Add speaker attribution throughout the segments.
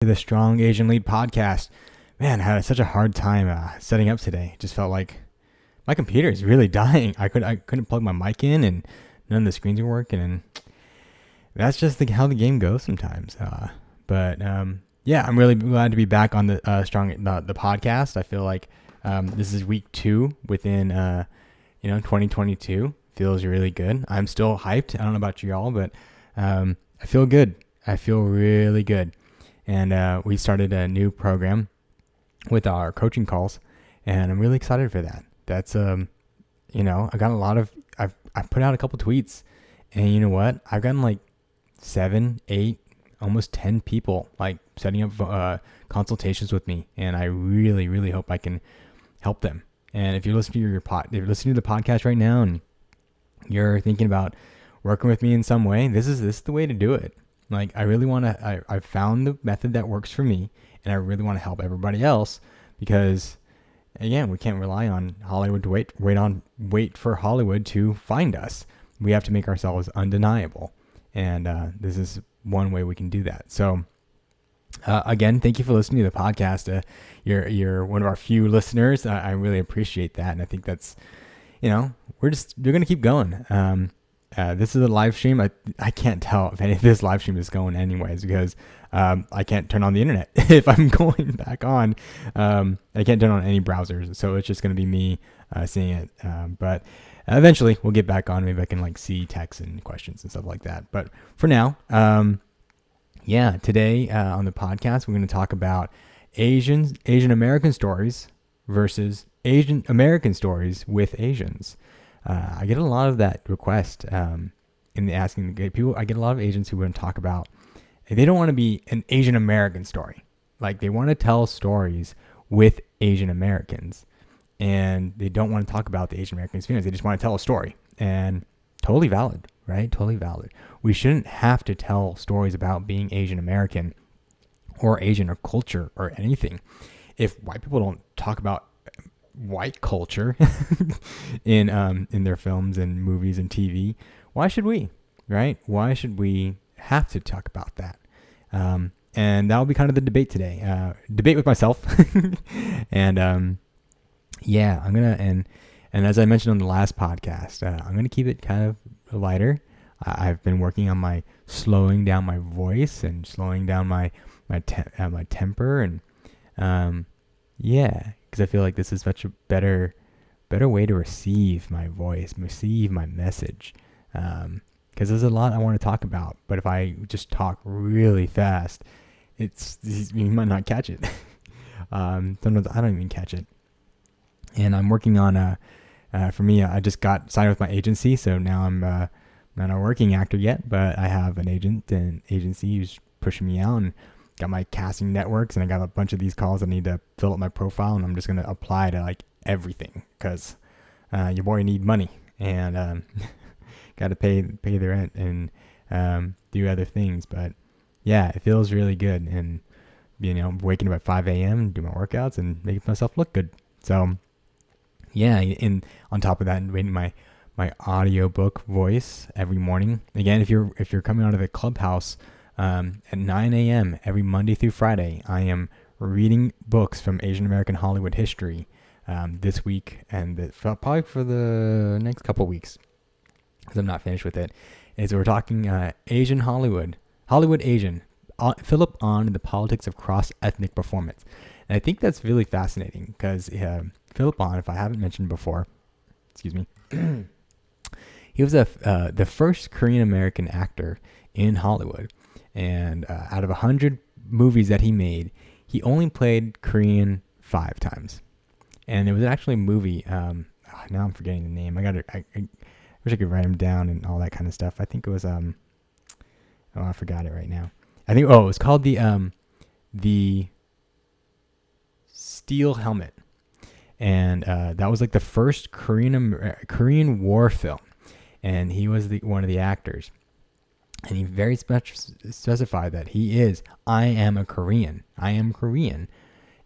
Speaker 1: The Strong Asian Lead podcast. Man, I had such a hard time setting up today. It just felt like my computer is really dying. I couldn't plug my mic in, and none of the screens were working, and that's just how the game goes sometimes. Yeah, I'm really glad to be back on the the podcast. I feel like this is week 2 within 2022. Feels really good. I'm still hyped. I don't know about you all, but I feel good. I feel really good. And we started a new program with our coaching calls, and I'm really excited for that. That's I got I put out a couple tweets, and you know what? I've gotten like 7, 8, almost 10 people like setting up consultations with me, and I really, really hope I can help them. And if you're listening to if you're listening to the podcast right now, and you're thinking about working with me in some way, this is the way to do it. Like, I really want to, I've found the method that works for me, and I really want to help everybody else, because again, we can't rely on Hollywood to wait for Hollywood to find us. We have to make ourselves undeniable. And this is one way we can do that. So again, thank you for listening to the podcast. You're one of our few listeners. I really appreciate that. And I think that's, we're going to keep going. This is a live stream. I can't tell if any of this live stream is going anyways, because I can't turn on the internet. If I'm going back on, I can't turn on any browsers. So it's just going to be me seeing it. But eventually we'll get back on. Maybe I can see texts and questions and stuff like that. But for now, today on the podcast, we're going to talk about Asian American stories versus Asian American stories with Asians. I get a lot of that request in the asking the people. I get a lot of Asians who want to talk about, they don't want to be an Asian American story. Like, they want to tell stories with Asian Americans, and they don't want to talk about the Asian American experience. They just want to tell a story, and totally valid, right? Totally valid. We shouldn't have to tell stories about being Asian American or Asian or culture or anything. If white people don't talk about white culture in their films and movies and TV, why should we, right? Why should we have to talk about that? And that will be kind of the debate today. Debate with myself. And I'm gonna and as I mentioned on the last podcast, I'm gonna keep it kind of lighter. I've been working on my slowing down my voice and slowing down my temper, and because I feel like this is such a better way to receive my voice, receive my message. Because there's a lot I want to talk about, but if I just talk really fast, you might not catch it. Sometimes I don't even catch it. And I'm working on for me, I just got signed with my agency, so now I'm not a working actor yet, but I have an agency who's pushing me out, and got my casting networks, and I got a bunch of these calls. I need to fill up my profile, and I'm just going to apply to everything, because your boy need money, and got to pay the rent and do other things. But yeah, it feels really good, and waking up at 5 a.m. and do my workouts and making myself look good. So yeah, and on top of that, reading my audiobook voice every morning. Again, if you're coming out of the Clubhouse at 9 a.m. every Monday through Friday, I am reading books from Asian American Hollywood history this week, and probably for the next couple weeks, because I'm not finished with it. Is we're talking Asian Hollywood Asian, Philip Ahn and the Politics of Cross-Ethnic Performance. And I think that's really fascinating, because Philip Ahn, if I haven't mentioned before, excuse me, he was the first Korean American actor in Hollywood. And out of 100 movies that he made, he only played Korean 5 times. And it was actually a movie. Now I'm forgetting the name. I wish I could write him down and all that kind of stuff. I think it was I forgot it right now. It was called the Steel Helmet, and that was the first Korean War film, and he was one of the actors. And he very much specified that I am Korean.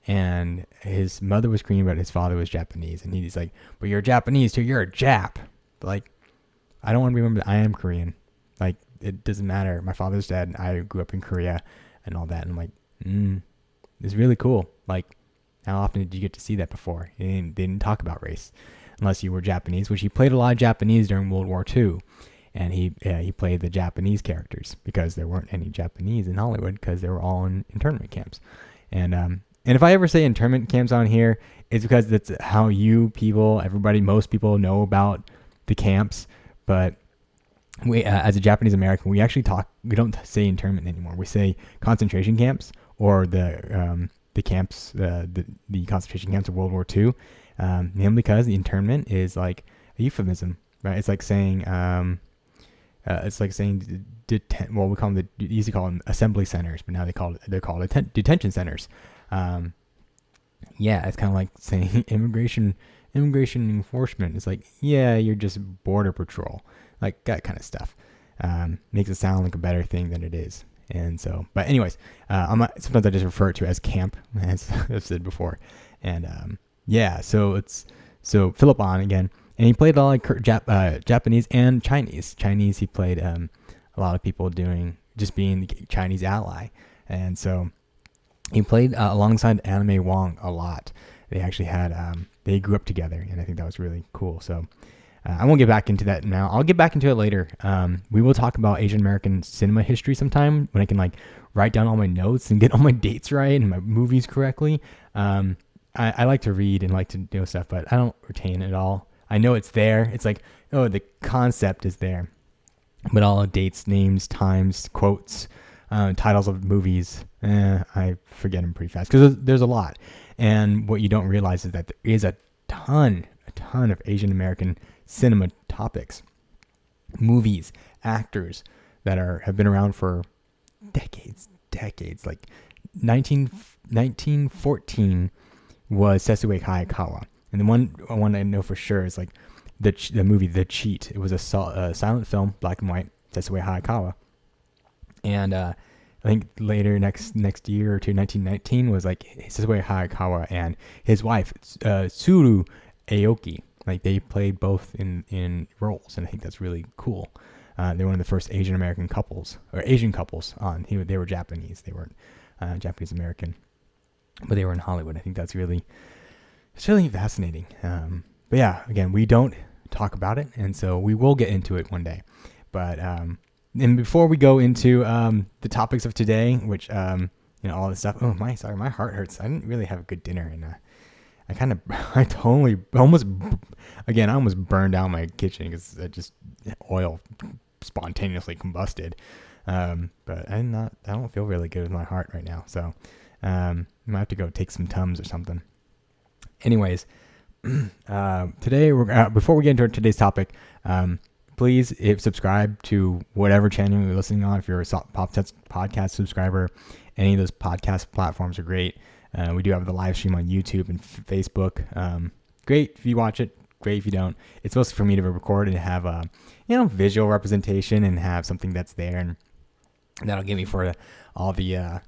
Speaker 1: And his mother was Korean, but his father was Japanese. And he's like, but you're Japanese too. You're a Jap. But I don't want to remember that I am Korean. It doesn't matter. My father's dead. I grew up in Korea and all that. And It's really cool. Like, how often did you get to see that before? They didn't talk about race unless you were Japanese, which he played a lot of Japanese during World War II. And he played the Japanese characters because there weren't any Japanese in Hollywood because they were all in internment camps. And if I ever say internment camps on here, it's because that's how most people know about the camps. But we, as a Japanese American, we don't say internment anymore. We say concentration camps, or the camps, the concentration camps of World War II, mainly because the internment is like a euphemism, right? It's like saying, we call them used to call them assembly centers, but now they're called detention centers. It's kind of like saying immigration enforcement. It's like, yeah, you're just border patrol, like that kind of stuff. Makes it sound like a better thing than it is. And so, but anyways, sometimes I just refer to it as camp, as I've said before. And so Philip Ahn again, and he played a lot of Japanese and Chinese. Chinese, he played a lot of people being the Chinese ally. And so he played alongside Anna May Wong a lot. They actually they grew up together, and I think that was really cool. So I won't get back into that now. I'll get back into it later. We will talk about Asian American cinema history sometime when I can like write down all my notes and get all my dates right and my movies correctly. I like to read and like to do stuff, but I don't retain it all. I know it's there. It's like, oh, the concept is there. But all dates, names, times, quotes, titles of movies, I forget them pretty fast because there's a lot. And what you don't realize is that there is a ton of Asian American cinema topics, movies, actors that have been around for decades. Like 1914 was Sessue Hayakawa. And the one I know for sure is like the movie The Cheat. It was a silent film, black and white, Sessue Hayakawa. And I think later next year or two, 1919, was like Sessue Hayakawa and his wife Tsuru Aoki. Like they played both in roles, and I think that's really cool. They were one of the first Asian American couples or Asian couples on. They were Japanese. They weren't Japanese American, but they were in Hollywood. I think that's really fascinating. But yeah, again, we don't talk about it, and so we will get into it one day. But and before we go into the topics of today, which all this stuff. Oh my heart hurts. I didn't really have a good dinner, and I almost burned down my kitchen because oil spontaneously combusted. But I don't feel really good with my heart right now, so I might have to go take some Tums or something. Anyways, today before we get into today's topic, please subscribe to whatever channel you're listening on. If you're a podcast subscriber, any of those podcast platforms are great. We do have the live stream on YouTube and Facebook. Great if you watch it. Great if you don't. It's mostly for me to record and have visual representation and have something that's there, and that'll give me for all the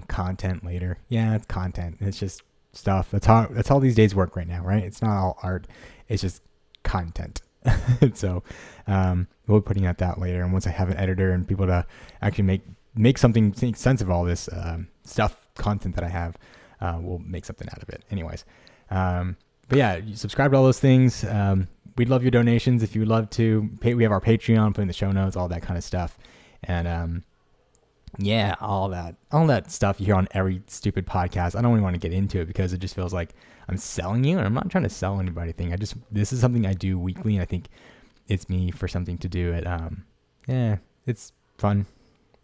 Speaker 1: content later. Yeah, it's content. It's just stuff. That's how these days work right now, right? It's not all art. It's just content. So we'll be putting out that later. And once I have an editor and people to actually make sense of all this content that I have, we'll make something out of it. Anyways, but yeah, you subscribe to all those things. We'd love your donations if you would love to. We have our Patreon, put in the show notes, all that kind of stuff. And all that stuff you hear on every stupid podcast. I don't really want to get into it because it just feels like I'm selling you, and I'm not trying to sell anybody anything. This is something I do weekly, and I think it's me for something to do it. It's fun.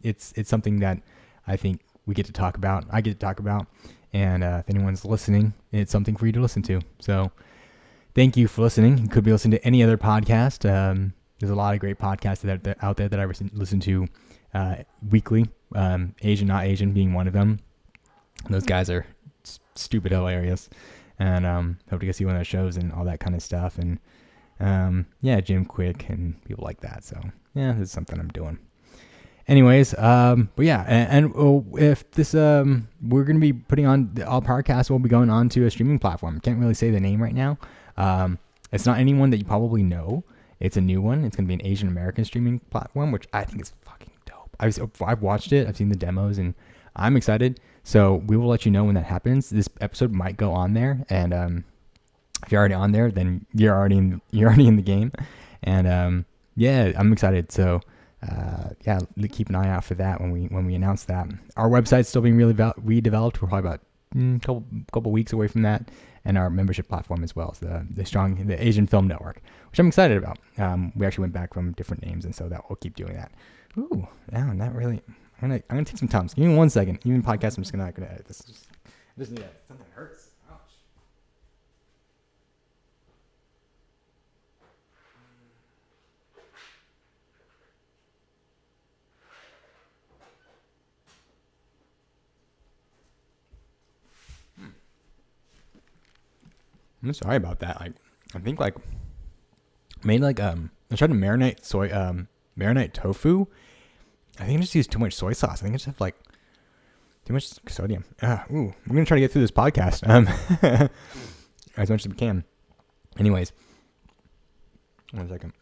Speaker 1: It's something that I think we get to talk about. I get to talk about, and if anyone's listening, it's something for you to listen to. So thank you for listening. You could be listening to any other podcast. There's a lot of great podcasts that out there that I listen to weekly. Asian Not Asian being one of them. Those guys are stupid hilarious, and hope to go see one of their shows and all that kind of stuff. And Jim Quick and people like that. So yeah, this is something I'm doing. Anyways, but yeah, and if this we're gonna be putting on all podcasts will be going on to a streaming platform. Can't really say the name right now. It's not anyone that you probably know. It's a new one. It's gonna be an Asian American streaming platform, which I think is fucking dope. I've watched it. I've seen the demos, and I'm excited. So we will let you know when that happens. This episode might go on there, and if you're already on there, then you're already in the game. And yeah, I'm excited. So yeah, keep an eye out for that when we announce that. Our website's still being really redeveloped. We're probably about couple weeks away from that, and our membership platform as well, so the Asian Film Network, which I'm excited about. We actually went back from different names, and so that we'll keep doing that. Ooh, no, not really. I'm gonna take some time. Give me 1 second. Even podcast, I'm just gonna edit this. I just need that. Something hurts. Ouch. I'm sorry about that. I think made I tried to marinate tofu. I think I just used too much soy sauce. I think I just have too much sodium. I'm gonna try to get through this podcast as much as we can. Anyways, 1 second.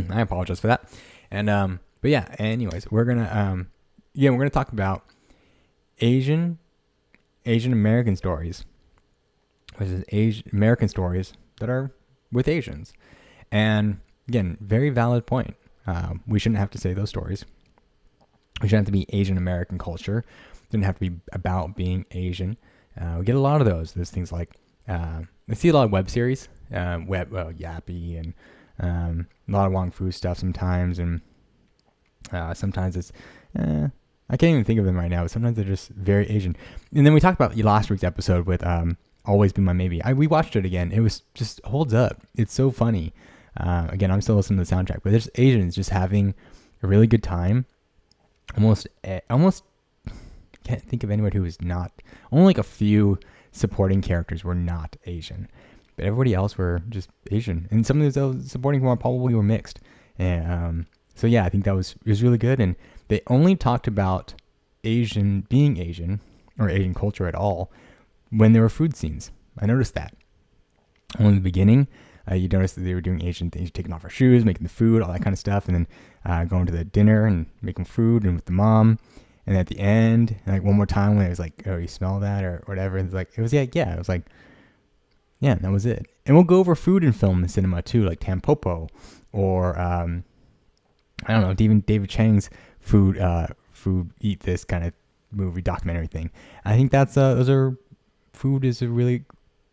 Speaker 1: I apologize for that. And but yeah. Anyways, we're gonna talk about Asian American stories. Versus American stories that are with Asians. And again, very valid point. We shouldn't have to say those stories. We shouldn't have to be Asian American culture. It didn't have to be about being Asian. We get a lot of those. There's things like, I see a lot of web series, Yappy, and a lot of Wong Fu stuff sometimes. And sometimes it's, I can't even think of them right now, but sometimes they're just very Asian. And then we talked about last week's episode with, Always Be My Maybe. We watched it again. It was just holds up. It's so funny. Again, I'm still listening to the soundtrack, but there's Asians just having a really good time. Almost can't think of anyone who is not. Only like a few supporting characters were not Asian, but everybody else were just Asian, and some of those supporting probably were mixed. And so yeah, I think it was really good. And they only talked about being Asian or Asian culture at all when there were food scenes. I noticed that. Only in the beginning, you noticed that they were doing Asian things, taking off our shoes, making the food, all that kind of stuff, and then going to the dinner and making food and with the mom. And at the end, one more time when it was like, oh, you smell that or whatever. And it was like, yeah. It was like, yeah, that was it. And we'll go over food in film and cinema too, like Tampopo or, I don't know, even David Chang's food eat this kind of movie documentary thing. I think food is a really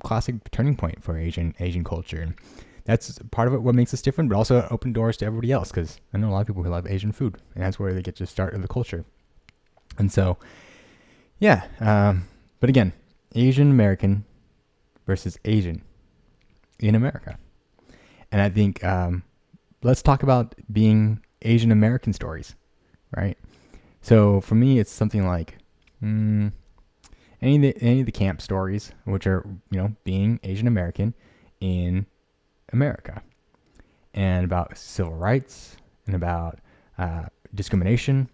Speaker 1: classic turning point for Asian culture, and that's part of it. What makes us different, but also open doors to everybody else. Because I know a lot of people who love Asian food, and that's where they get to start of the culture. And so, yeah. But again, Asian American versus Asian in America, and I think let's talk about being Asian American stories, right? So for me, it's something like. Any of the camp stories, which are, being Asian American in America, and about civil rights and about discrimination.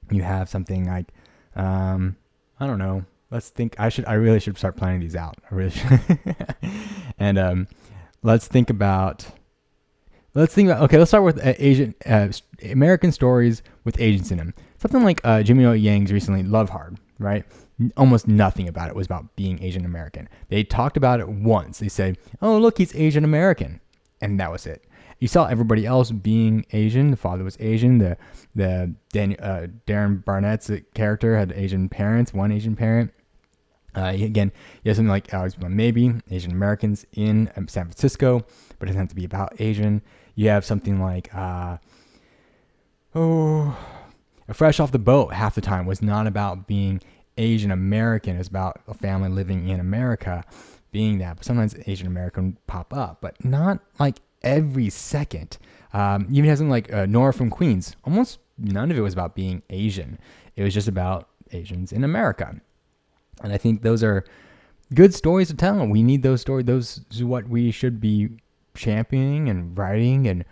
Speaker 1: You have something like, I don't know. Let's think. I really should start planning these out. I really should. And let's think about. Okay, let's start with Asian American stories with Asians in them. Something like Jimmy O. Yang's recently Love Hard, right? Almost nothing about it was about being Asian American. They talked about it once. They said, oh, look, he's Asian American. And that was it. You saw everybody else being Asian. The father was Asian. The Darren Barnett's character had Asian parents, one Asian parent. Again, you have something like maybe Asian Americans in San Francisco, but it doesn't have to be about Asian. You have something like, Fresh Off the Boat half the time was not about being Asian American. It's about a family living in America being that. But sometimes Asian American pop up, but not like every second. Even has something like Nora from Queens. Almost none of it was about being Asian. It was just about Asians in America. And I think those are good stories to tell. We need those stories. Those is what we should be championing and writing, and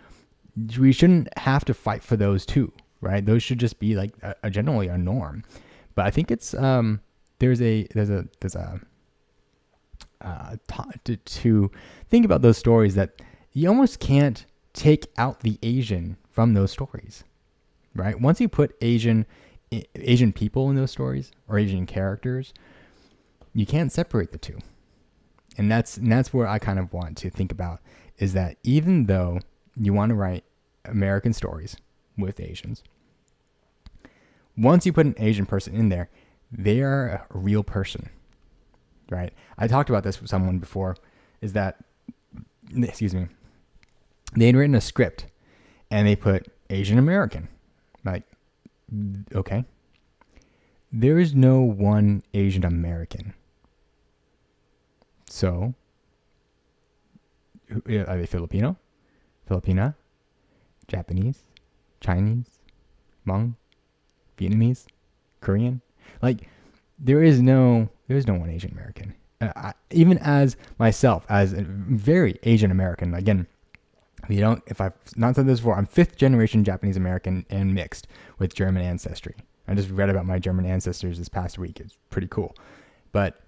Speaker 1: we shouldn't have to fight for those too, right? Those should just be like generally a norm. But I think it's there's a to think about those stories that you almost can't take out the Asian from those stories, right? Once you put Asian Asian people in those stories or Asian characters, you can't separate the two. And that's where I kind of want to think about, is that even though you want to write American stories with Asians, once you put an Asian person in there, they are a real person, right? I talked about this with someone before, is that, excuse me, they had written a script and they put Asian American. Like, okay. There is no one Asian American. So, are they Filipino, Filipina, Japanese, Chinese, Hmong, Vietnamese, Korean? Like, there is no one Asian American. Even as myself, as a very Asian American, again, if I've not said this before, I'm 5th generation Japanese American and mixed with German ancestry. I just read about my German ancestors this past week. It's pretty cool. But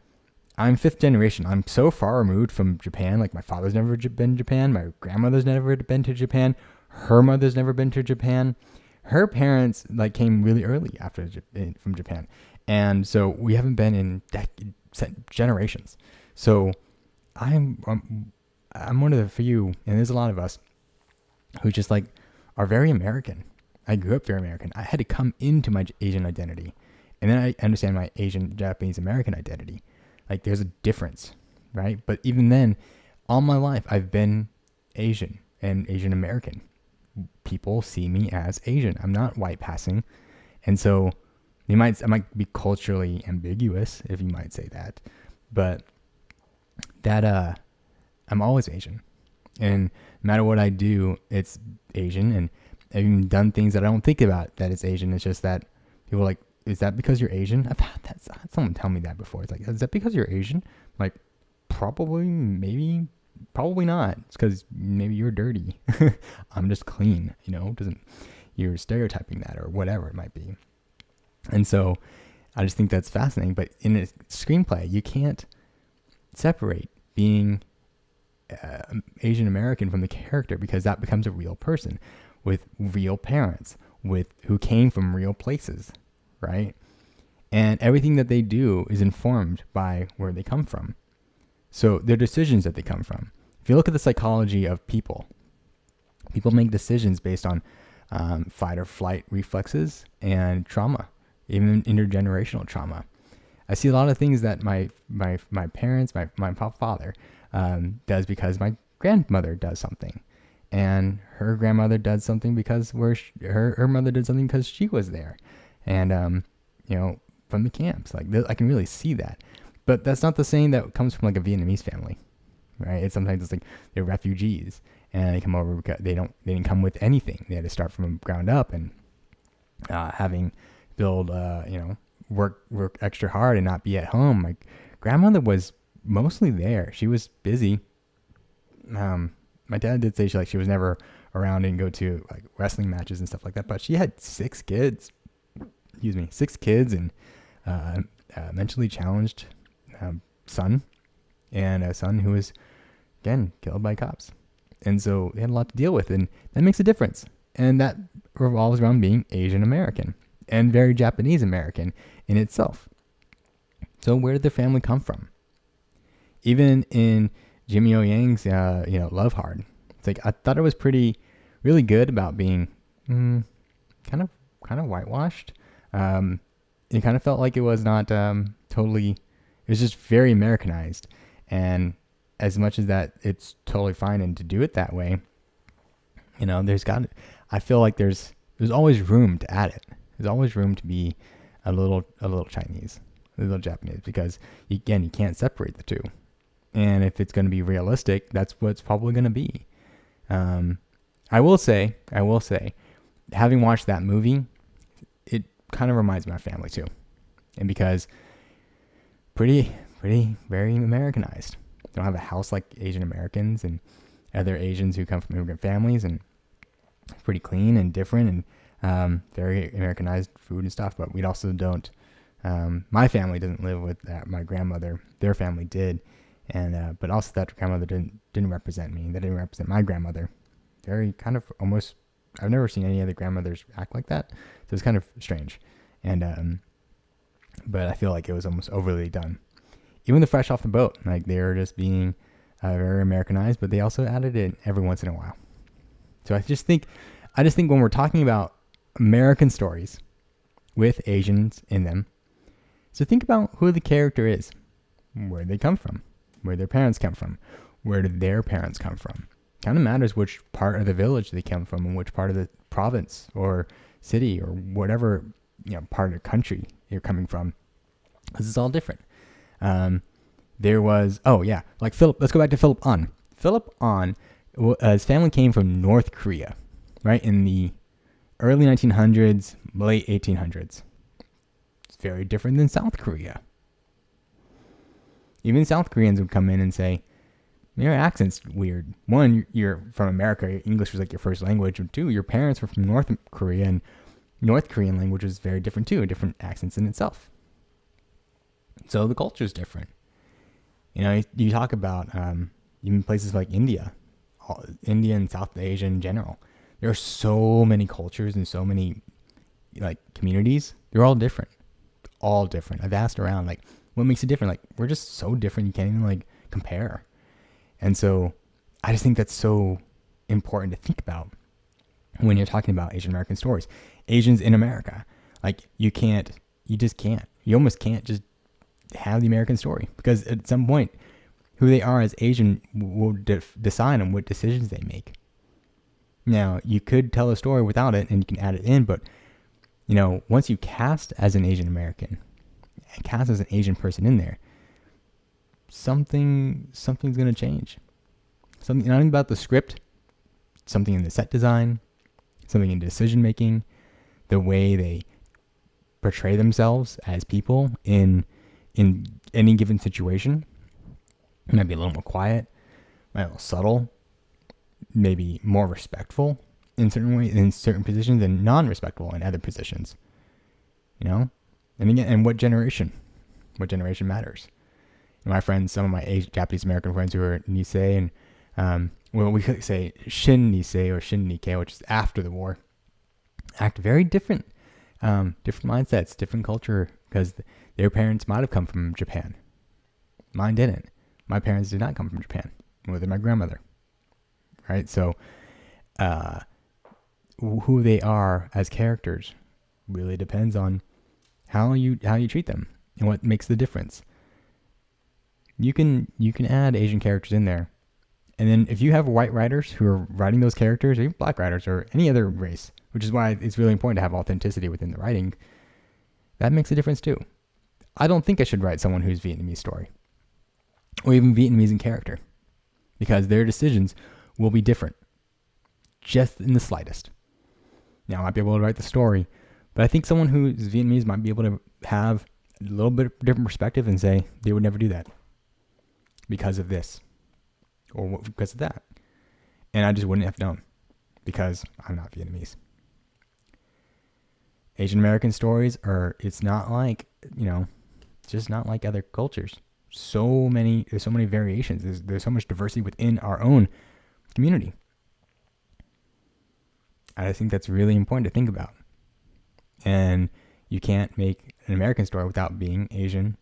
Speaker 1: I'm 5th generation. I'm so far removed from Japan. Like, my father's never been to Japan. My grandmother's never been to Japan. Her mother's never been to Japan. Her parents came really early from Japan. And so we haven't been in generations. So I'm one of the few, and there's a lot of us who just are very American. I grew up very American. I had to come into my Asian identity, and then I understand my Asian Japanese American identity. Like, there's a difference, right? But even then, all my life, I've been Asian and Asian American. People see me as Asian. I'm not white passing. And so I might be culturally ambiguous, if you might say that. But that, I'm always Asian. And no matter what I do, it's Asian. And I've even done things that I don't think about that it's Asian. It's just that people are like, is that because you're Asian? I've had someone tell me that before. It's like, is that because you're Asian? I'm like, probably, maybe, probably not. It's because maybe you're dirty. I'm just clean, you're stereotyping that or whatever it might be. And so I just think that's fascinating. But in a screenplay, you can't separate being Asian American from the character, because that becomes a real person with real parents, who came from real places. Right? And everything that they do is informed by where they come from. So their decisions that they come from. If you look at the psychology of people make decisions based on fight or flight reflexes and trauma, even intergenerational trauma. I see a lot of things that my parents, my father does because my grandmother does something. And her grandmother does something because her mother did something because she was there. And, from the camps, I can really see that. But that's not the same that comes from a Vietnamese family, right? It's sometimes they're refugees and they come over because they didn't come with anything. They had to start from the ground up and work extra hard and not be at home. My grandmother was mostly there. She was busy. My dad did say she was never around and go to wrestling matches and stuff like that, but she had 6 kids. 6 kids and mentally challenged son, and a son who was, again, killed by cops. And so they had a lot to deal with, and that makes a difference. And that revolves around being Asian American and very Japanese American in itself. So where did their family come from? Even in Jimmy O Yang's, Love Hard, it's I thought it was really good about being kind of whitewashed. It kind of felt like it was not totally, it was just very Americanized. And as much as that it's totally fine and to do it that way, I feel like there's always room to add it. There's always room to be a little Chinese, a little Japanese, because you can't separate the two. And if it's going to be realistic, that's what it's probably going to be. I will say, having watched that movie, it kind of reminds me of my family too. And because very Americanized. They don't have a house like Asian Americans and other Asians who come from immigrant families, and pretty clean and different and very Americanized food and stuff. But we also don't, my family doesn't live with my grandmother. Their family did. And, but also that grandmother didn't represent me. They didn't represent my grandmother. Very kind of almost, I've never seen any other grandmothers act like that. So it's kind of strange. And but I feel like it was almost overly done. Even the Fresh Off the Boat, like they were just being very Americanized, but they also added it every once in a while. So I just think when we're talking about American stories with Asians in them, so think about who the character is, where they come from, where their parents come from, where did their parents come from. Kind of matters which part of the village they come from and which part of the province or city or whatever part of the country you're coming from. This is all different. There was like Philip. Let's go back to Philip Ahn. Philip Ahn, his family came from North Korea, right in the early 1900s, late 1800s. It's very different than South Korea. Even South Koreans would come in and say, your accent's weird. One, you're from America. English was like your first language. And two, your parents were from North Korea, and North Korean language is very different too, different accents in itself. So the culture is different. You talk about even places like India and South Asia in general. There are so many cultures and so many communities. They're all different. I've asked around what makes it different. We're just so different. You can't even compare. And so I just think that's so important to think about when you're talking about Asian American stories. Asians in America. You almost can't just have the American story, because at some point who they are as Asian will decide on what decisions they make. Now, you could tell a story without it and you can add it in, but once you cast as an Asian American and cast as an Asian person in there, something's going to change. Something not about the script, something in the set design, something in decision making, the way they portray themselves as people in any given situation. It might be a little more quiet, a little subtle, maybe more respectful in certain ways, in certain positions, and non-respectful in other positions. And again, and what generation matters. My friends, some of my Japanese American friends who are Nisei and we could say Shin Nisei or Shin Nikkei, which is after the war, act very different. Different mindsets, different culture, because their parents might have come from Japan. Mine didn't. My parents did not come from Japan, neither my grandmother. Right? So who they are as characters really depends on how you treat them and what makes the difference. You can add Asian characters in there. And then if you have white writers who are writing those characters, or even black writers, or any other race, which is why it's really important to have authenticity within the writing, that makes a difference too. I don't think I should write someone who's Vietnamese story, or even Vietnamese in character, because their decisions will be different, just in the slightest. Now, I might be able to write the story, but I think someone who is Vietnamese might be able to have a little bit different perspective and say they would never do that because of this, or because of that. And I just wouldn't have known, because I'm not Vietnamese. Asian American stories it's not just not like other cultures. There's so many variations. There's so much diversity within our own community. I think that's really important to think about. And you can't make an American story without being Asian,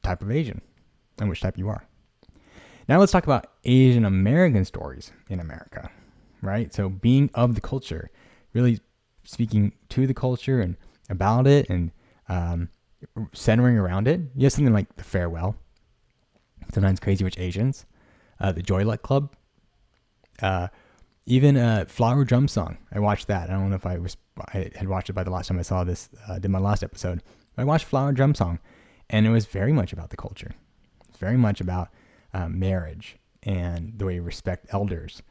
Speaker 1: type of Asian, and which type you are. Now let's talk about Asian American stories in America, right? So being of the culture, really speaking to the culture and about it, and centering around it. You have something like The Farewell, Sometimes Crazy Rich Asians, the Joy Luck Club, even Flower Drum Song. I watched that. I don't know if I had watched it by the last time I saw this, did my last episode. I watched Flower Drum Song, and it was very much about the culture. It's very much about marriage and the way you respect elders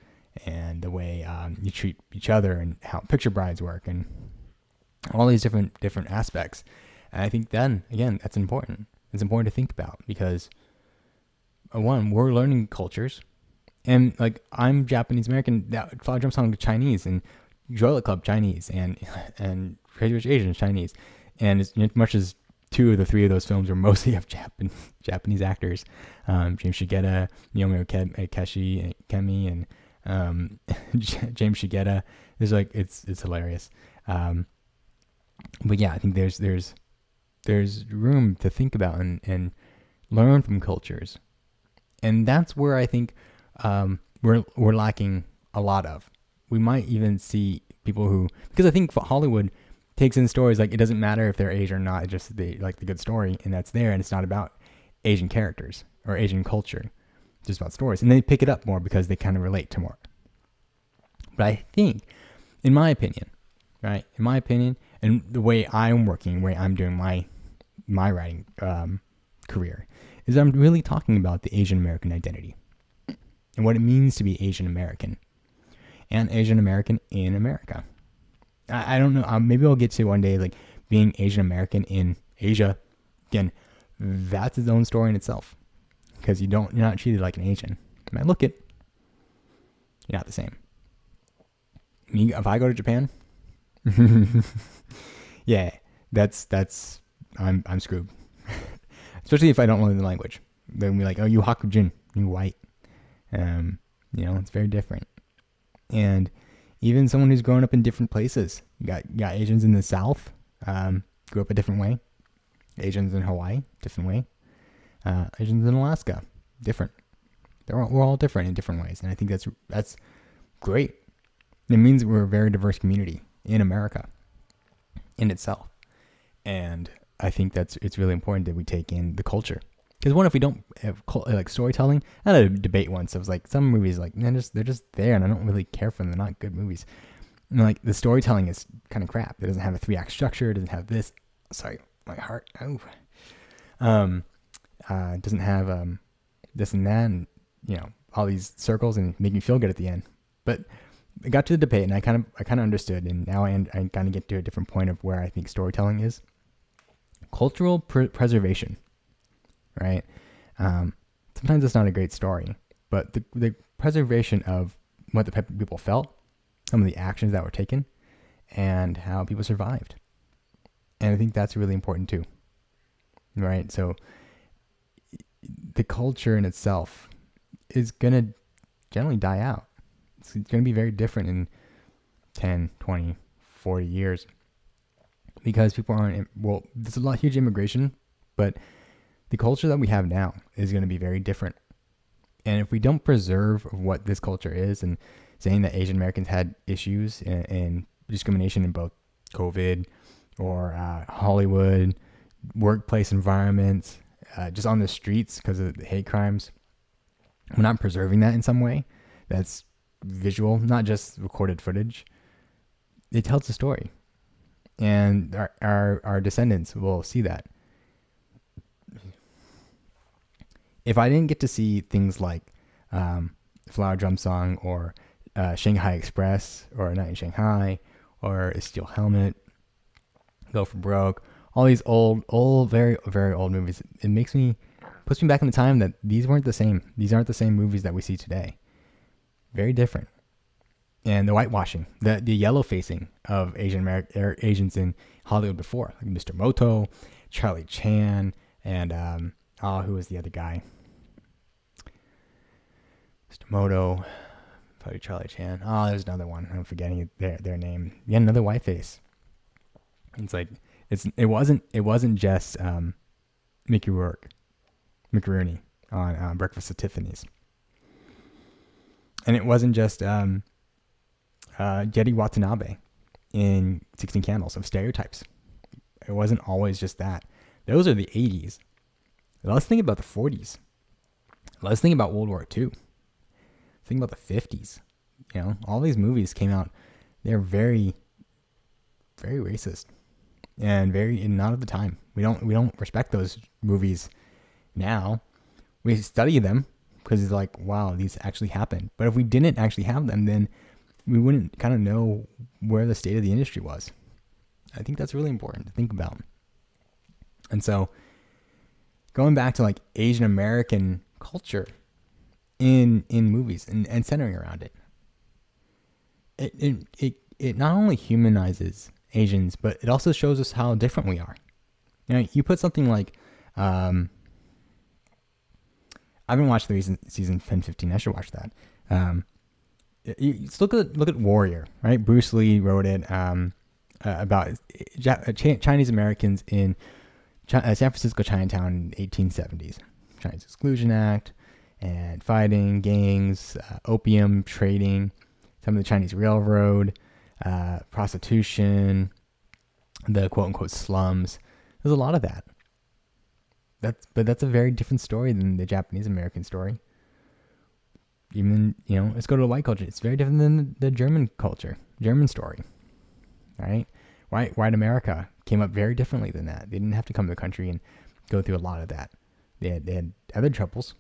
Speaker 1: and the way you treat each other and how picture brides work and all these different aspects. And I think then, again, that's important. It's important to think about because, one, we're learning cultures. And like, I'm Japanese American, that Flower Drum Song Chinese, and Joy Luck Club Chinese, and Crazy Rich Asians Chinese. And as much as 2 of the 3 of those films are mostly of Japanese actors, James Shigeta, Naomi Okeshi, and Kemi, and James Shigeta. It's hilarious. But yeah, I think there's room to think about and learn from cultures, and that's where I think we're lacking a lot of. We might even see people who, because I think Hollywood takes in stories like it doesn't matter if they're Asian or not, it's just they like the good story, and that's there, and it's not about Asian characters or Asian culture, just about stories, and they pick it up more because they kind of relate to more. But I think, in my opinion, right, and the way I'm working, the way I'm doing my writing career, is I'm really talking about the Asian American identity and what it means to be Asian American and Asian American in America. I don't know. Maybe I'll get to one day like being Asian American in Asia. Again, that's its own story in itself, because you're not treated like an Asian. You might look it. You're not the same. If I go to Japan, yeah, I'm screwed. Especially if I don't learn the language. They'll be like, "Oh, you Hakujin, you white." It's very different. And even someone who's grown up in different places. You got Asians in the South, grew up a different way. Asians in Hawaii, different way. Asians in Alaska, different. We're all different in different ways, and I think that's great. It means we're a very diverse community in America, in itself, and I think it's really important that we take in the culture. Because what if we don't have like storytelling? I had a debate once. I was like, some movies like they're just there, and I don't really care for them. They're not good movies. And like the storytelling is kind of crap. It doesn't have a 3-act structure. It doesn't have this. Sorry, my heart. Oh. Doesn't have this and that, and all these circles, and make me feel good at the end. But I got to the debate, and I kind of understood, and now I kind of get to a different point of where I think storytelling is. Cultural preservation, right? Sometimes it's not a great story, but the preservation of what the people felt, some of the actions that were taken, and how people survived. And I think that's really important too, right? So the culture in itself is going to generally die out. It's going to be very different in 10, 20, 40 years, because people aren't, there's a huge immigration, but the culture that we have now is going to be very different. And if we don't preserve what this culture is, and saying that Asian Americans had issues and discrimination in both COVID or Hollywood, workplace environments, just on the streets because of the hate crimes, we're not preserving that in some way that's visual, not just recorded footage, it tells a story. And our descendants will see that. If I didn't get to see things like Flower Drum Song or Shanghai Express or Night in Shanghai or A Steel Helmet, Go for Broke, all these old, very, very old movies, it puts me back in the time that these weren't the same. These aren't the same movies that we see today. Very different. And the whitewashing, the yellow facing of Asians in Hollywood before, like Mr. Moto, Charlie Chan, and who was the other guy? Mr. Moto, probably Charlie Chan. Oh, there's another one. I'm forgetting their name. Yeah, another whiteface. It's like it wasn't just Mickey Rooney on Breakfast at Tiffany's, and it wasn't just Geddy Watanabe in 16 Candles of Stereotypes. It wasn't always just that. Those are the 80s. Let's think about the 40s. Let's think about World War II. Think about the 50s. All these movies came out. They're very, very racist, and not at the time. We don't respect those movies now. We study them because it's like, wow, these actually happened. But if we didn't actually have them, then we wouldn't kind of know where the state of the industry was. I think that's really important to think about. And so, going back to like Asian American culture in movies and centering around it, it not only humanizes Asians, but it also shows us how different we are. You put something like, I haven't watched the recent season 10-15. I should watch that. Just look at Warrior, right? Bruce Lee wrote it. about Chinese Americans in San Francisco Chinatown in 1870s. Chinese Exclusion Act and fighting, gangs, opium trading, some of the Chinese Railroad, prostitution, the quote-unquote slums. There's a lot of that. But that's a very different story than the Japanese American story. Even, let's go to the white culture. It's very different than the German culture, German story, right? White America came up very differently than that. They didn't have to come to the country and go through a lot of that. They had other troubles,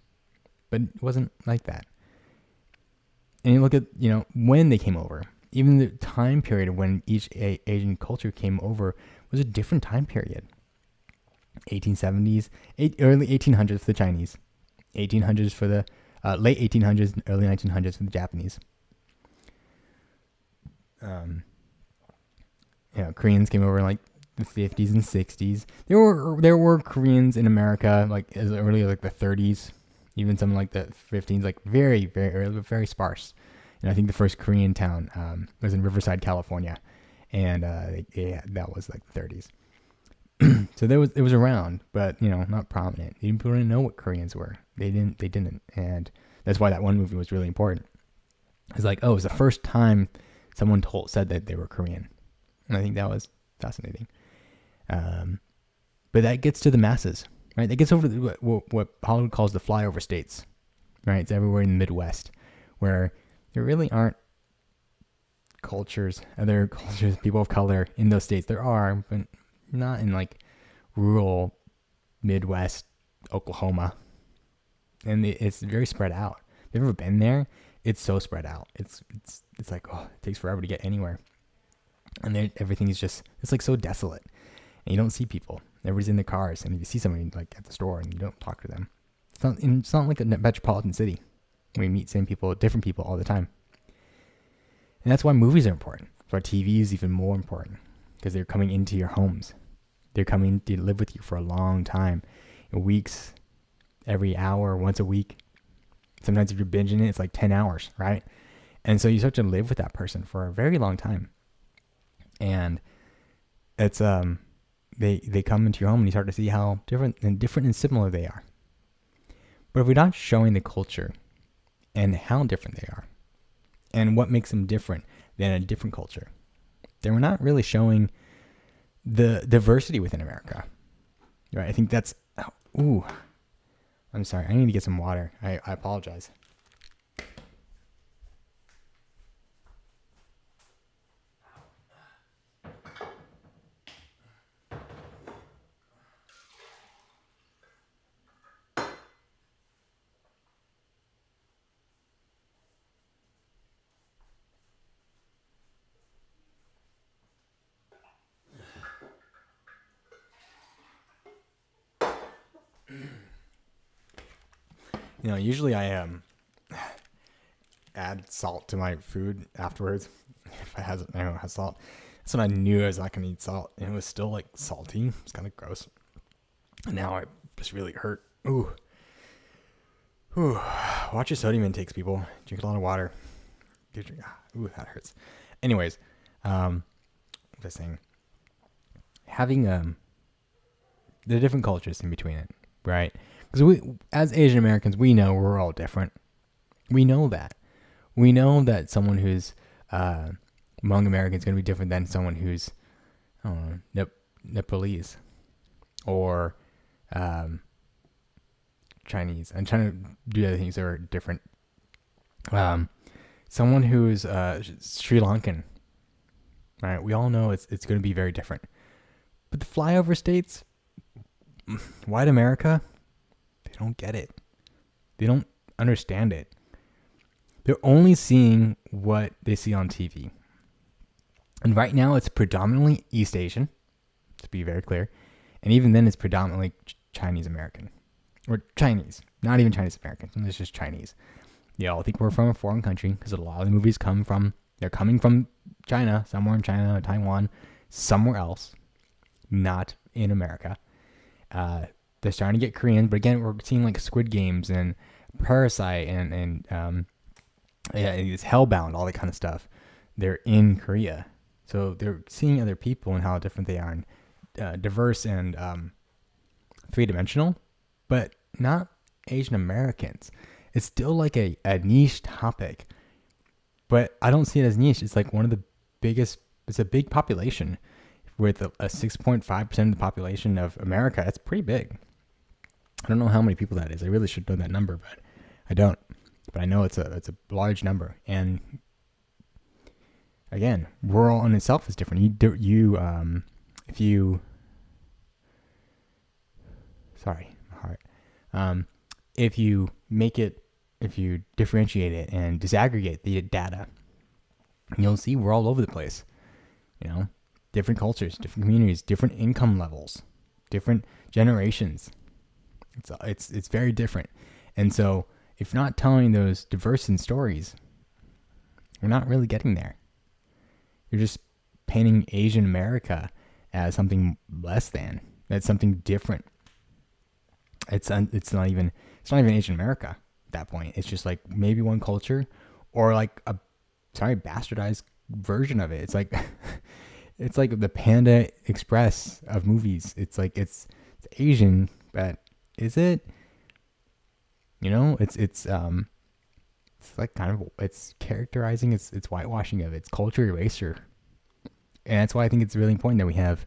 Speaker 1: but it wasn't like that. And you look at, when they came over, even the time period of when each Asian culture came over was a different time period. 1870s, early 1800s for the Chinese, 1800s for the late 1800s, early 1900s for the Japanese. Koreans came over in like the 50s and 60s. There were Koreans in America like as early as like the 30s, even some like the 15s, like very, very early, but very sparse. And I think the first Korean town was in Riverside, California, and that was like the 30s. So it was around, but not prominent. People didn't know what Koreans were. They didn't, and that's why that one movie was really important. It's like, it was the first time someone said that they were Korean, and I think that was fascinating. But that gets to the masses, right? That gets over to what Hollywood calls the flyover states, right? It's everywhere in the Midwest, where there really aren't other cultures, people of color in those states. There are, but not in like rural Midwest Oklahoma, and it's very spread out. If you've ever been there, it's so spread out. It's like, it takes forever to get anywhere, and everything is just, it's like so desolate, and you don't see people. Everybody's in their cars, and if you see somebody like at the store and you don't talk to them, it's not like a metropolitan city where you meet different people all the time. And that's why movies are important. That's why TV is even more important, because they're coming into your homes. They're coming to live with you for a long time, weeks, every hour, once a week. Sometimes if you're binging it, it's like 10 hours, right? And so you start to live with that person for a very long time. And it's they come into your home and you start to see how different and similar they are. But if we're not showing the culture and how different they are and what makes them different than a different culture, then we're not really showing the diversity within America, right? I think that's, I'm sorry. I need to get some water. I apologize. Usually I add salt to my food afterwards if it has salt. That's when I knew I was not gonna eat salt, and it was still like salty. It's kind of gross. And now I just really hurt. Ooh. Watch your sodium intakes, people. Drink a lot of water. Ooh, that hurts. Anyways, what was I saying? Having the different cultures in between it, right? Because we, as Asian Americans, we know we're all different. We know that. We know that someone who's Hmong American is going to be different than someone who's, Nepalese or Chinese. I'm trying to do other things that are different. Someone who's Sri Lankan, right? We all know it's going to be very different. But the flyover states, white America, they don't get it. They don't understand it. They're only seeing what they see on TV. And right now it's predominantly East Asian, to be very clear. And even then it's predominantly Chinese American. Or Chinese. Not even Chinese American. It's just Chinese. They all think we're from a foreign country because a lot of the movies they're coming from China, somewhere in China, Taiwan, somewhere else, not in America. They're starting to get Korean, but again, we're seeing like Squid Games and Parasite and it's Hellbound, all that kind of stuff. They're in Korea. So they're seeing other people and how different they are, and diverse and three-dimensional, but not Asian Americans. It's still like a niche topic, but I don't see it as niche. It's like one of the biggest, it's a big population with a 6.5% of the population of America. That's pretty big. I don't know how many people that is. I really should know that number, but I don't. But I know it's a large number. And again, rural in itself is different. If you make it, if you differentiate it and disaggregate the data, you'll see we're all over the place. Different cultures, different communities, different income levels, different generations. It's very different. And so if you're not telling those diverse stories, we're not really getting there. You're just painting Asian America as something less than. That's something different. It's not even Asian America at that point. It's just like maybe one culture, or like a bastardized version of it. It's like it's like the Panda Express of movies. It's like it's Asian, but is it? It's like kind of, it's characterizing, it's whitewashing of its culture erasure. And that's why I think it's really important that we have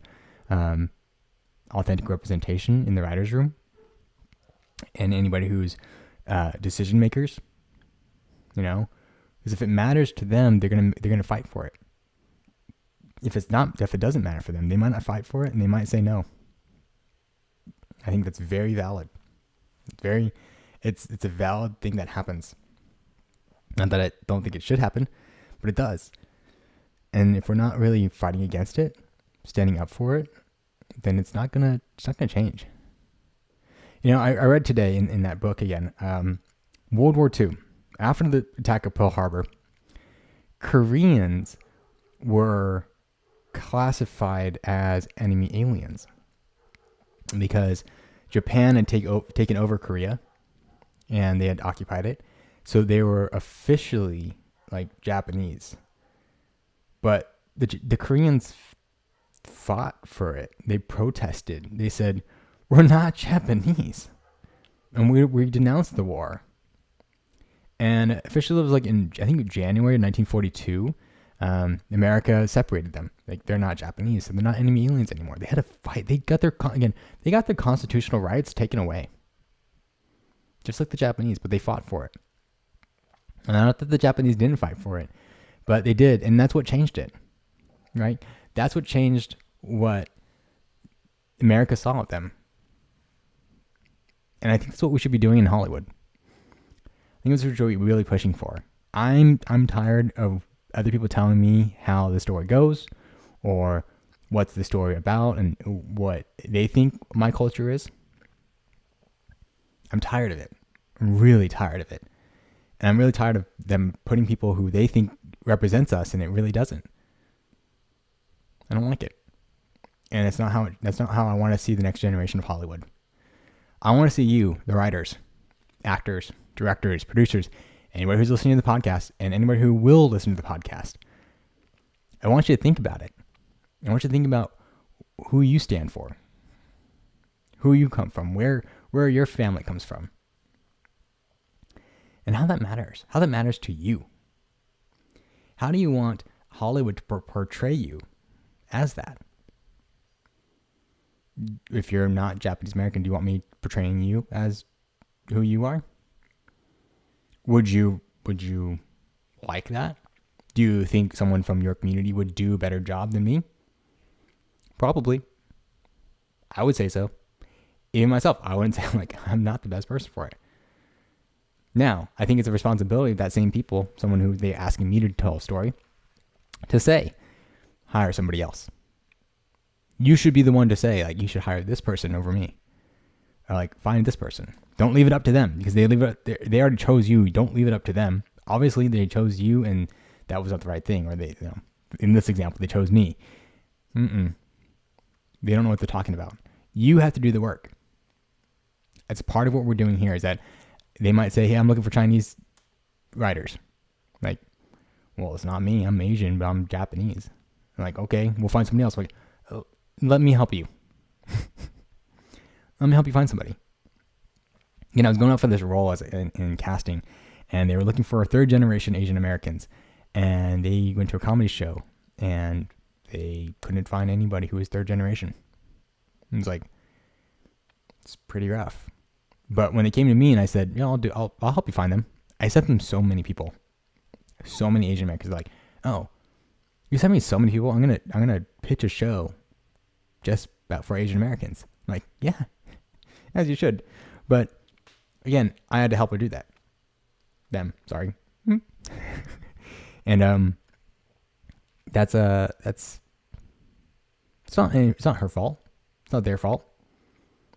Speaker 1: authentic representation in the writers' room, and anybody who's decision makers. Because if it matters to them, they're gonna fight for it. If it doesn't matter for them, they might not fight for it, and they might say no. I think that's very valid. It's a valid thing that happens. Not that I don't think it should happen, but it does. And if we're not really fighting against it, standing up for it, then it's not gonna change. I read today in that book again, World War II, after the attack of Pearl Harbor, Koreans were classified as enemy aliens because Japan had taken over Korea and they had occupied it. So they were officially like Japanese. But the Koreans fought for it. They protested. They said, we're not Japanese. And we denounced the war. And officially it was like in, I think, January 1942, America separated them. Like, they're not Japanese, so they're not enemy aliens anymore. They had to fight. They got their constitutional rights taken away. Just like the Japanese, but they fought for it. And not that the Japanese didn't fight for it, but they did, and that's what changed it, right? That's what changed what America saw of them. And I think that's what we should be doing in Hollywood. I think that's what we're really pushing for. I'm tired of other people telling me how the story goes, or what's the story about, and what they think my culture is. I'm tired of it. I'm really tired of it. And I'm really tired of them putting people who they think represents us, and it really doesn't. I don't like it. And that's not how I want to see the next generation of Hollywood. I want to see you, the writers, actors, directors, producers, anybody who's listening to the podcast, and anybody who will listen to the podcast. I want you to think about it. I want you to think about who you stand for, who you come from, where your family comes from, and how that matters to you. How do you want Hollywood to portray you as that? If you're not Japanese American, do you want me portraying you as who you are? Would you like that? Do you think someone from your community would do a better job than me? Probably. I would say so. Even myself, I wouldn't say I'm not the best person for it. Now, I think it's a responsibility of that same people, someone who they're asking me to tell a story, to say, hire somebody else. You should be the one to say, you should hire this person over me. Or find this person. Don't leave it up to them, because they already chose you. Don't leave it up to them. Obviously, they chose you, and that was not the right thing. Or in this example, they chose me. They don't know what they're talking about. You have to do the work. It's part of what we're doing here. Is that they might say, "Hey, I'm looking for Chinese writers." Well, it's not me. I'm Asian, but I'm Japanese. I'm like, okay, we'll find somebody else. Like, oh, let me help you. Let me help you find somebody. I was going out for this role in casting, and they were looking for 3rd-generation Asian Americans, and they went to a comedy show, and they couldn't find anybody who was 3rd generation. It was like, it's pretty rough. But when they came to me and I said, yeah, I'll help you find them. I sent them so many people, so many Asian Americans. They're like, oh, you sent me so many people. I'm gonna pitch a show just about for Asian Americans. I'm like, yeah, as you should. But again, I had to help her do that. Them, sorry. And it's not her fault. It's not their fault.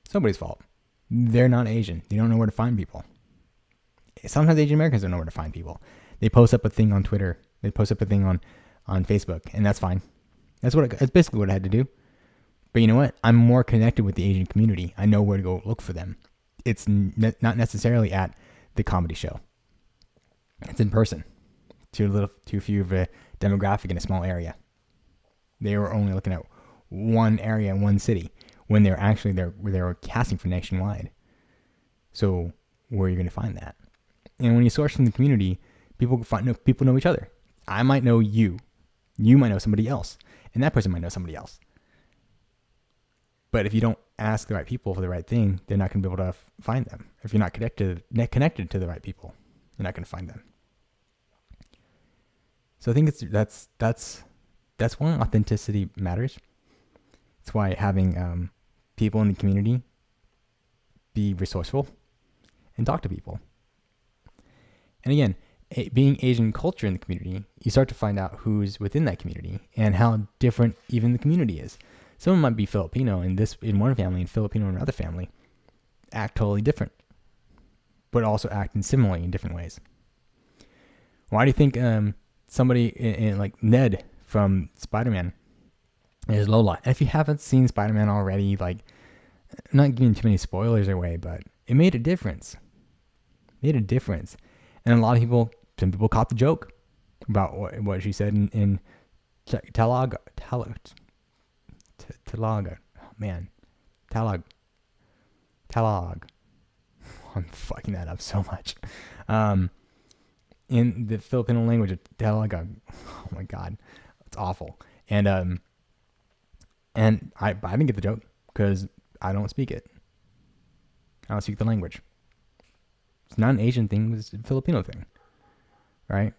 Speaker 1: It's nobody's fault. They're not Asian. They don't know where to find people. Sometimes Asian Americans don't know where to find people. They post up a thing on Twitter. They post up a thing on Facebook, and that's fine. That's basically what I had to do. But you know what? I'm more connected with the Asian community. I know where to go look for them. It's not necessarily at the comedy show. It's in person. Too few of a demographic in a small area. They were only looking at one area in one city when they were casting for nationwide. So where are you going to find that? And when you source from the community, people know each other. I might know you. You might know somebody else, and that person might know somebody else. But if you don't ask the right people for the right thing, they're not going to be able to find them. If you're not connected to the right people, you're not going to find them. So I think that's why authenticity matters. It's why having people in the community be resourceful and talk to people. And again, being Asian culture in the community, you start to find out who's within that community and how different even the community is. Someone might be Filipino in one family and Filipino in another family, act totally different, but also act similarly in different ways. Why do you think somebody in like Ned from Spider-Man is Lola? And if you haven't seen Spider-Man already, like, I'm not giving too many spoilers away, but it made a difference. And a lot of some people caught the joke about what she said in Tagalog. Oh man, Tagalog. I'm fucking that up so much. In the Filipino language, Tagalog. Oh my god, it's awful. And I didn't get the joke because I don't speak it. I don't speak the language. It's not an Asian thing, it's a Filipino thing. Right?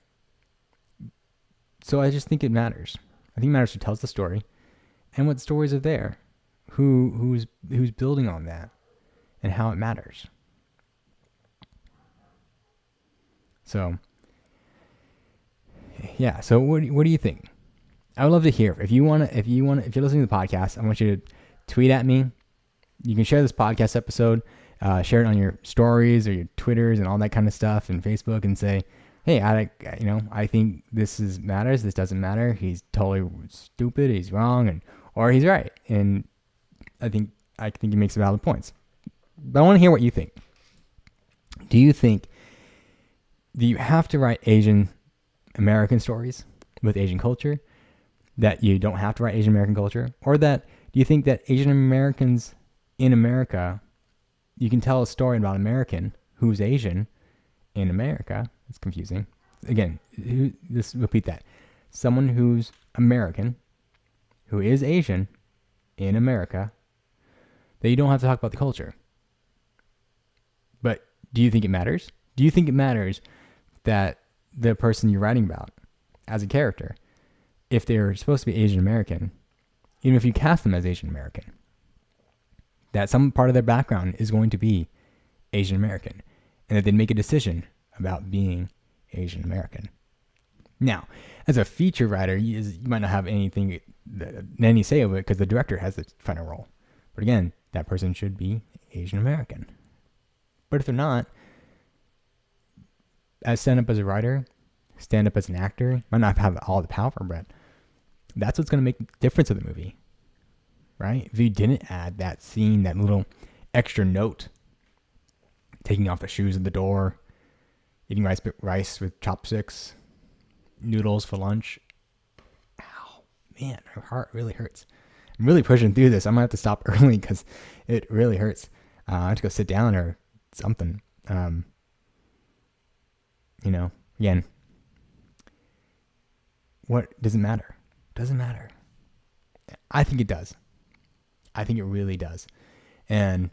Speaker 1: So I just think it matters. I think it matters who tells the story and what stories are there. Who's building on that and how it matters. So yeah, so what do you think? I would love to hear. If you're listening to the podcast, I want you to tweet at me. You can share this podcast episode, share it on your stories or your Twitters and all that kind of stuff, and Facebook, and say, hey, I think this matters. This doesn't matter. He's totally stupid. He's wrong, or he's right. And I think he makes valid points. But I want to hear what you think. Do you have to write Asian American stories with Asian culture? That you don't have to write Asian American culture? Or do you think that Asian Americans in America, you can tell a story about an American who's Asian in America? It's confusing. Again, repeat that. Someone who's American, who is Asian in America, that you don't have to talk about the culture. But do you think it matters? Do you think it matters that the person you're writing about as a character, if they're supposed to be Asian American, even if you cast them as Asian American, that some part of their background is going to be Asian American, and that they make a decision about being Asian American? Now, as a feature writer, you might not have any say of it because the director has the final role. But again, that person should be Asian American. But if they're not, stand up as a writer, stand up as an actor, might not have all the power, but that's what's going to make the difference of the movie, right? If you didn't add that scene, that little extra note, taking off the shoes at the door, eating rice with chopsticks, noodles for lunch. Ow, man, my heart really hurts. I'm really pushing through this. I'm gonna have to stop early because it really hurts. I have to go sit down or something. Again, what does it matter? Doesn't matter. I think it does. I think it really does. And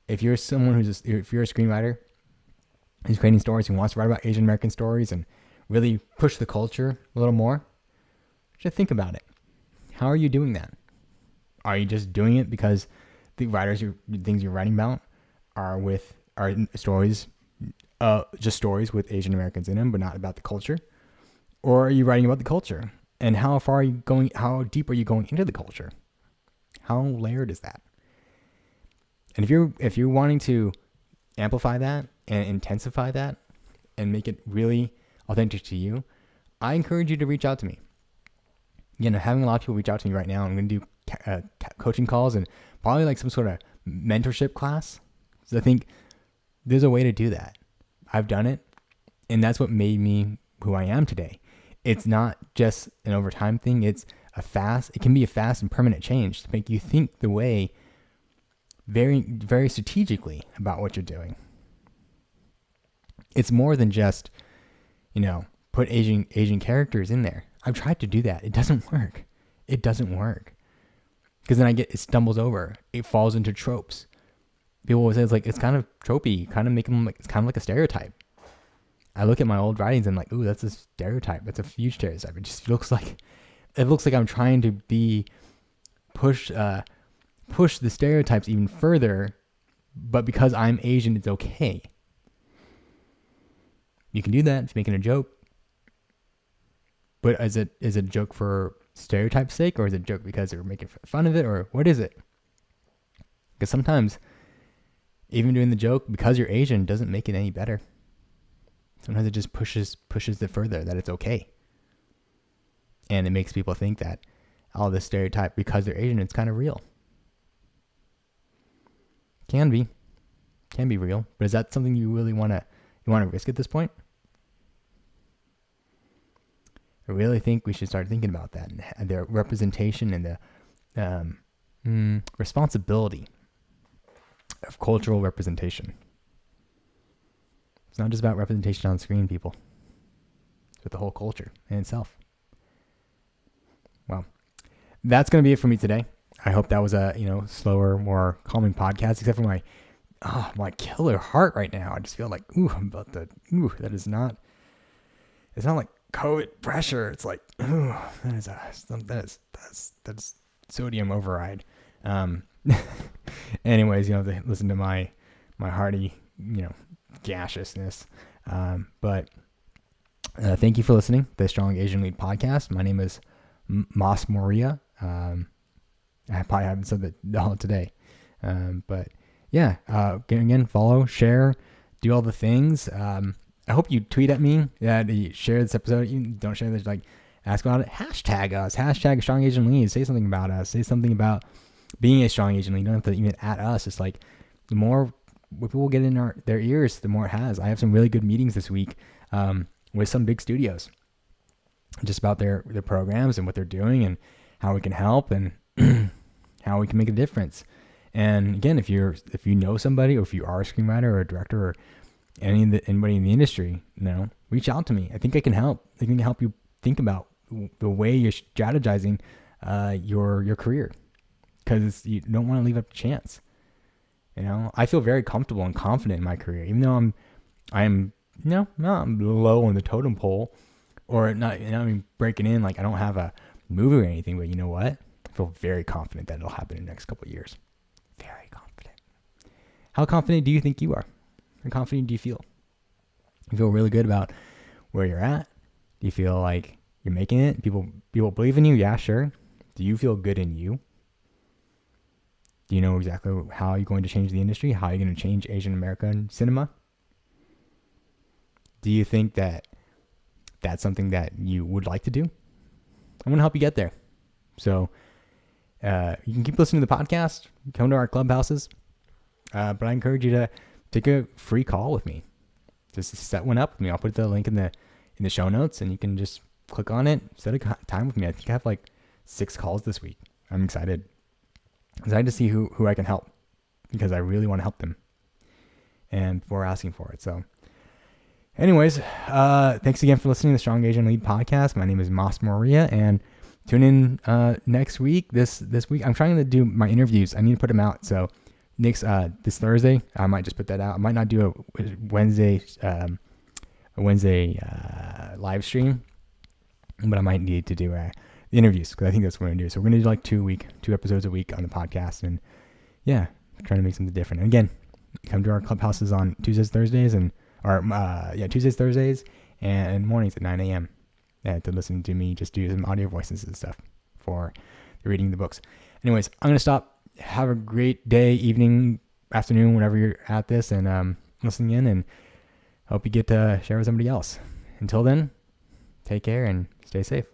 Speaker 1: if you're someone if you're a screenwriter who's creating stories and wants to write about Asian American stories and really push the culture a little more, just think about it. How are you doing that? Are you just doing it because the things you're writing about are stories, just stories with Asian Americans in them, but not about the culture? Or are you writing about the culture? And how far are you going? How deep are you going into the culture? How layered is that? And if you're wanting to amplify that and intensify that and make it really authentic to you, I encourage you to reach out to me. I'm having a lot of people reach out to me right now. I'm going to do coaching calls and probably like some sort of mentorship class. So I think there's a way to do that. I've done it, and that's what made me who I am today. It's not just an overtime thing. It can be a fast and permanent change to make you think the way very, very strategically about what you're doing. It's more than just, put Asian characters in there. I've tried to do that. It doesn't work. Because then it stumbles over. It falls into tropes. People will say it's kind of tropey, kind of make them it's kind of like a stereotype. I look at my old writings and I'm like, ooh, that's a stereotype. That's a huge stereotype. It just looks like I'm trying to push the stereotypes even further, but because I'm Asian, it's okay. You can do that. It's making a joke. But is it a joke for stereotype's sake, or is it a joke because they're making fun of it, or what is it? Because sometimes even doing the joke because you're Asian doesn't make it any better. Sometimes it just pushes it further, that it's okay. And it makes people think that all this stereotype, because they're Asian, it's kind of real. Can be real, but is that something you really want to risk at this point? I really think we should start thinking about that and the representation and the responsibility of cultural representation. It's not just about representation on screen, people. It's with the whole culture in itself. Well, that's going to be it for me today. I hope that was a slower, more calming podcast, except for my killer heart right now. I just feel like, that is not, it's not like COVID pressure. It's like, that's sodium override. Anyways, they listen to my hearty, gaseousness. But thank you for listening to the Strong Asian Lead podcast. My name is Mas Moria. I probably haven't said that all today. But yeah, again, follow, share, do all the things. I hope you tweet at me that you share this episode. You don't share this, ask about it. Hashtag us. Hashtag Strong Asian Lead. Say something about us. Say something about being a strong Asian lead. You don't have to even at us. It's like the more people get in their ears, the more it has. I have some really good meetings this week with some big studios just about their programs and what they're doing and how we can help and how we can make a difference. And again, if you know somebody, or if you are a screenwriter or a director or anybody in the industry, reach out to me. I think I can help. I can help you think about the way you're strategizing your career, because you don't want to leave up to chance. I feel very comfortable and confident in my career, even though I'm not low on the totem pole, or not. Breaking in, I don't have a movie or anything. But you know what? I feel very confident that it'll happen in the next couple of years. Very confident. How confident do you think you are? How confident do you feel? You feel really good about where you're at? Do you feel like you're making it? People believe in you? Yeah, sure. Do you feel good in you? Do you know exactly how you're going to change the industry? How you're going to change Asian American cinema? Do you think that that's something that you would like to do? I'm going to help you get there. So you can keep listening to the podcast. Come to our clubhouses. But I encourage you to take a free call with me. Just set one up with me. I'll put the link in the show notes, and you can just click on it, set a time with me. I think I have 6 calls this week. I'm excited. Excited to see who I can help, because I really want to help them. And before asking for it. So anyways, thanks again for listening to the Strong Asian Lead podcast. My name is Mas Moria, and tune in next week. This week, I'm trying to do my interviews. I need to put them out. So next this Thursday, I might just put that out. I might not do a Wednesday live stream, but I might need to do the interviews, because I think that's what I'm going to do. So we're going to do like 2 episodes a week on the podcast, and yeah, trying to make something different. And again, come to our clubhouses on Tuesdays, Thursdays, Tuesdays, Thursdays, and mornings at 9 a.m. To listen to me just do some audio voices and stuff for reading the books. Anyways, I'm going to stop. Have a great day, evening, afternoon, whenever you're at this, and listening in, and hope you get to share with somebody else. Until then, take care and stay safe.